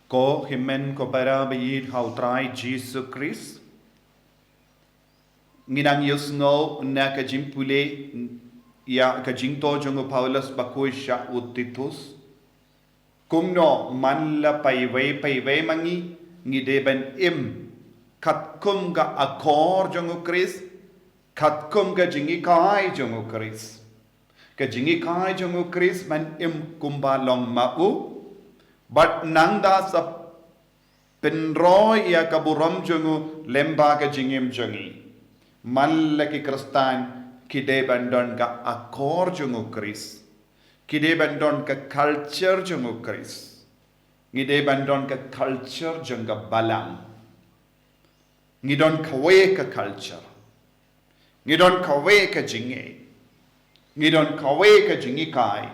Ko himen ko bara bayid hautrai Jesus Christ. Nginang yusno na kajimpule ya kajingto jongo Paulus bakusha utitus. Kumno manla paiway mangi ngideben im katkum ga akor jongo Christ. Katkum ga jingi kai jongo Christ. Ka jingi kai jongo Christ man im kumbalong mau. But nangda sa penroy ya kaburam jongo lemba ka jingim jongi. Malaki Kristan kide bandon ka akor jongo Christ. Kide bandon ka culture jongo Christ. Ngide bandon ka culture jonga balang. Ngidon kawe ka culture. Ngidon kawe ka jingi. Ngidon kawe ka jingi kai.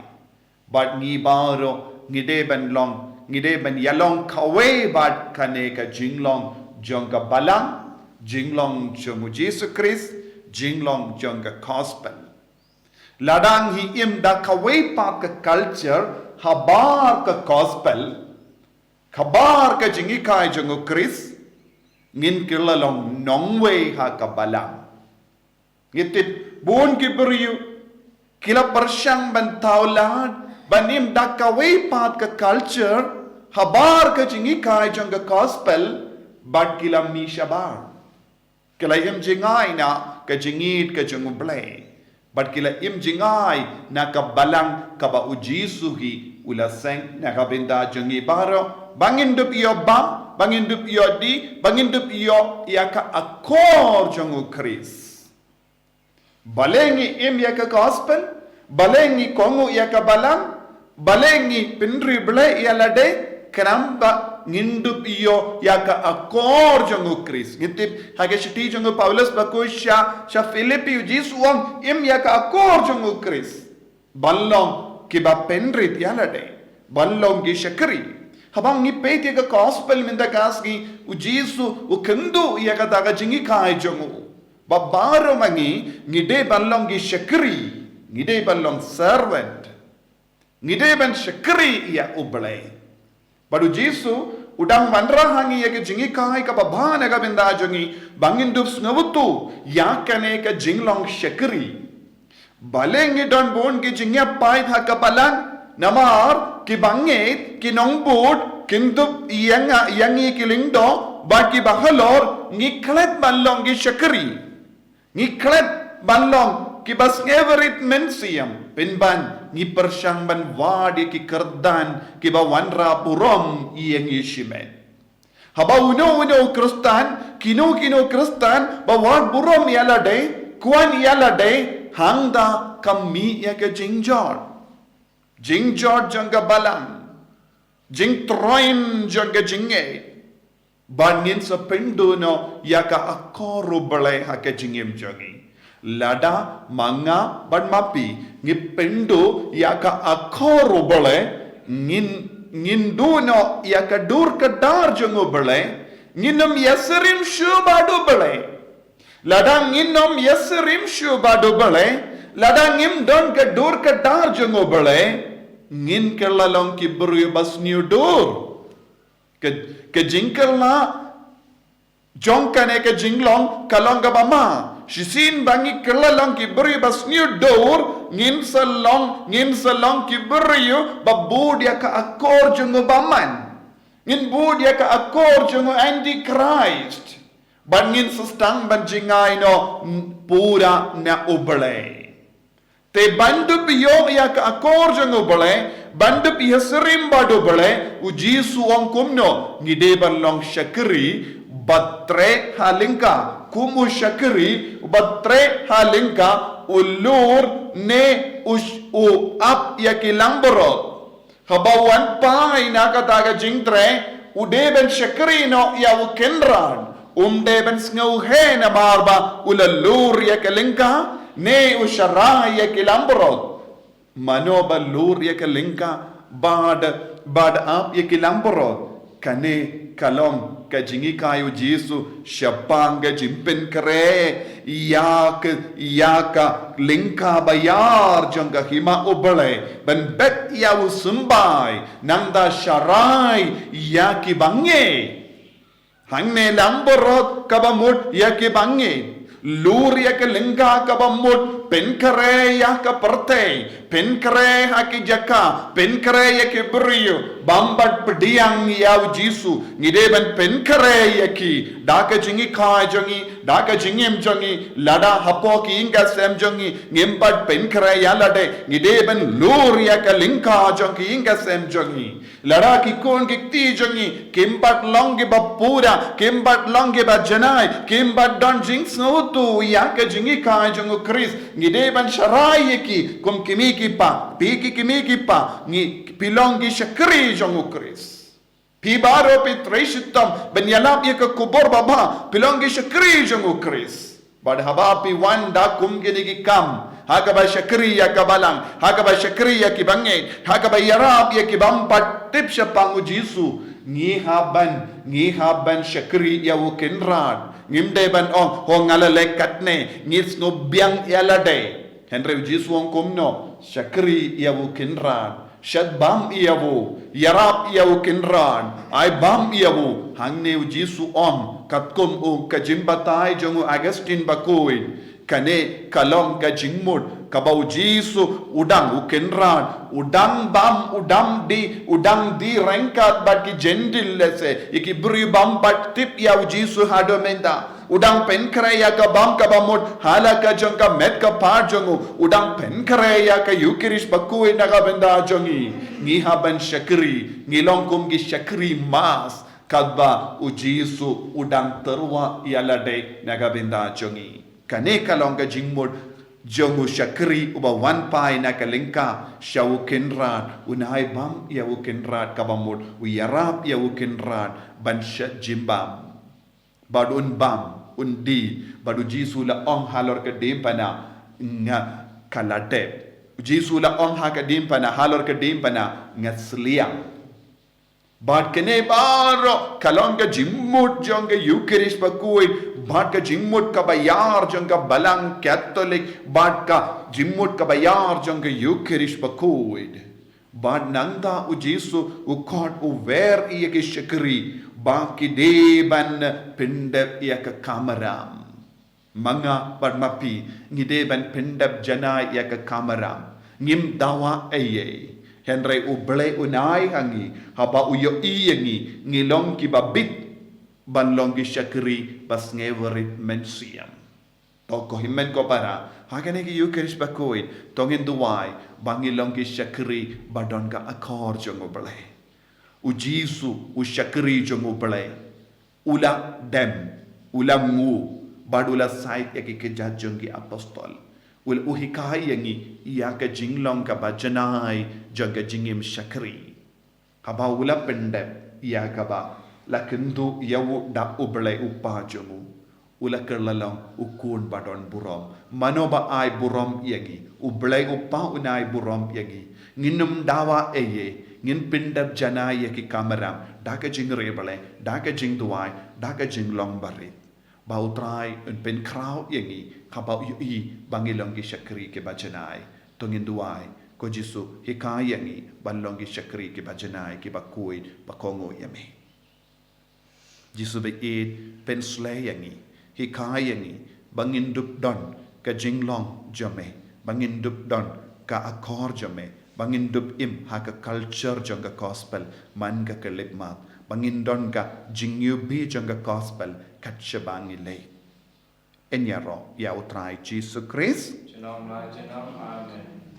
But ngi baro ngide ban yalong kawe bat kane ka jinglong jonga balang, jinglong jongu Jesus Christ, jinglong jonga gospel. Ladang hi im da kawe pat ka culture, habar ka gospel, kabar ka jingi kai jongu Christ, ngin kilalong nongwe ha ka balang. Ngitit buon kiberiyu kila persyang ban taulad banim da kawe pat ka culture habar ka jingi kai jonga gospel bad kila mi shabar kila im jingai na ka jingit ka jongu Blei bad kila im jingai na ka balang ka ba ujisuhi ula seng na ka binda jongi baro bangindup iyo bam bangindup iyo di bangindup iyo ya ka akor jongu Chris balengi im ya ka gospel balengi kongu ya ka balang balengi pinri Blei ya lade keramba ngindup iyo ya ka akor jongu Chris ngitip hage shiti jongu Paulus bakusha sha Filipi Jesus wang im ya ka akor jongu Chris ballong kiba pinri ya lade ballong gi shakri habang ni pete ka gospel minda kasgi u Jesus u kendu ya ka daga jingi kai jongu babaro mangi ngide ballong gi shakri ngide ballong servant ngide ban shakri ya Blei Badu Jesu udang mandra hangi ya ke jingi kai ka babana ka binda jongi bangin dup snawutu ya kane ka jinglong shakri balengi don bon ki jingya pai tha ka balang namar ki banget ki nongbud kintup yangi ki lingdo ba ki bahalor ngiklet balong ki shakri ngiklet balong ki bas everit mensiam pinban ni persyang ban wadi ki kerdan ki ba wanra purom iyang yishimen haba uno kristan kino kristan ba wad purom yala day kuan yala day hangda kami ya ke jingjot jangga balang jing troin jangga jinge banin sa penduno ya ka akoro Blei ha ke jingem jangi Lada manga ban mapi ngipendu ya ka akoro Blei ngin duno ya ka dur ka dar jongo Blei nginom ïasyrïem shubadu Blei lada nginom ïasyrïem shubadu Blei lada ngim don ka dur ka dar jongo Blei ngin kelalong ki bru bas sniew dur ke jingkerla jongkane ke jinglong kalong ka bama Shisin bangi kelalong ki beri bas sniew door ngin salong ki beri babud ya ka akor jongo baman ngin bud ya ka akor jongo antichrist ban ngin sustang ban jingai no pura na Blei te bandu piyo ya ka akor jongo Blei bandu ïasyrïem bado Blei uji suong kumno ngide balong shakri batre halingka kumu shakri batre halingka ulur ne u ap ya kilamboro habawan pa ina kataga jingtre udeben shakri no ya ukenran deben sngaw he na barba ulalur ya kilingka ne ushara ya kilamboro mano balur ya kilingka bad ap ya kilamboro kane kalom ka jingi kayu Jesu syapang ka jimpen kere ka lingka bayar jangka hima ubale ben bet yawu sumbai nangda syarai ki bange hangne lamborot kabamut ki bange lur ke lingka kabamut pen kere ka perte pen kere ki jaka pen kere ke beriu bambat pediang yaw Jesu ngideben pen kere ki daka jingi kai jongi daka jingim jongi lada hapo ki inga sem jongi ngimbat pen kere lade ngideben lur ke lingka jongi inga sem jongi lada ki kon ki ti jongi kimbat longi bapura kimbat longi ba janai kimbat don jing snutu ke jingi kai jongu Chris ngideben sharai ki kum kimi ki pa piki kimi ki pa ngi pilongi syakri jongu Chris pibaro pitresitam benyalap ye ke kubur baba pilongi syakri jongu Chris bad habapi wanda kum gini ki kam hakaba syakri ya kabalang hakaba syakri ya ki bange hakaba yarab ya ki bampat tip syapang Jesu ngihaban syakri ya wukinrad ngimdeban ho ngalale katne ngis no biang yalade Henry Jesu wong kumno syakri ya wukinrad syad bam iyawu yarab iyawu kinrad ay bam iyawu hangne Jesu katkum kajimbatai jongu Agustin bakuin kane kalong kajingmud kabau Jesu udang ukenran udang bam udang di rengkat bagi jendil lese iki beri bam bat tip ya Jesu hadomenda udang pen kreya ka bam ka bamut hala ka jong ka met ka par jongu udang pen kreya ka yukirish bakuin naga benda jongi ngihaban syakri ngilongkum gi syakri mas kadba Jesu udang terwa yalade naga benda jongi kane kalong ka jingmud jongu syakri uba wan pai na kalingka syawu kinrat unai bam yawu kinrat kabamud uyarab yawu kinrat ban jimbam badun bam undi badu Jesu la ong halor ke dimpana nga kaladep Jesu la ong ha ke dimpana halor ke dimpana ngasliang bad kene baro kalong ka jingmud jonge Eucharist bakui bad ka jingmut ka bayar jong ka balang Catholic bad ka jingmut ka bayar jong ka Eucharist bakuid bad nangda u Jesu u kod u ver iya ki syakri baki deban pindab iya ka kamaram manga bad mapi ngideban pindab jana iya ka kamaram ngim dawa aye Henry u Blei unai hangi haba u yo iyangi ngilong ki babit banlongi syakri bas ngewerit mensiam toko himen ko para hakane ki Eucharist bakoin tongin duwai bangilongi syakri badon ka akor jongo Blei u Jesu u syakri jongo Blei ula dem ula ngu badula sait yaki kejat jongi apostol ul uhikai yangi iya ka jinglong ka bajanai jonga jingim syakri haba ula pendep iya ka ba lakendu yawu da Blei upa jongu ula kerlalong ukun badon burom manoba ai burom yagi Blei upa unai burom yagi nginum dawa eye ngin pindab jana yaki kamaram daka jing rebale daka jing duai daka jing long barit bau trai un pen kraw yangi kabau yu bangilong ki syakri ke bajanai tongin duai ko Jesu hikai yangi balong ki syakri ke bajanai ki bakui bakongo yame Jesu be pen slay yangi hikai yangi bangin dup don ka jinglong jame bangin dup don ka akor jame bangin dup im ha ka culture jonga gospel man ka kelipmat bangin don ka jingyubi jonga gospel katcha bangile enyaro ya utrai Jesus Christ Amen.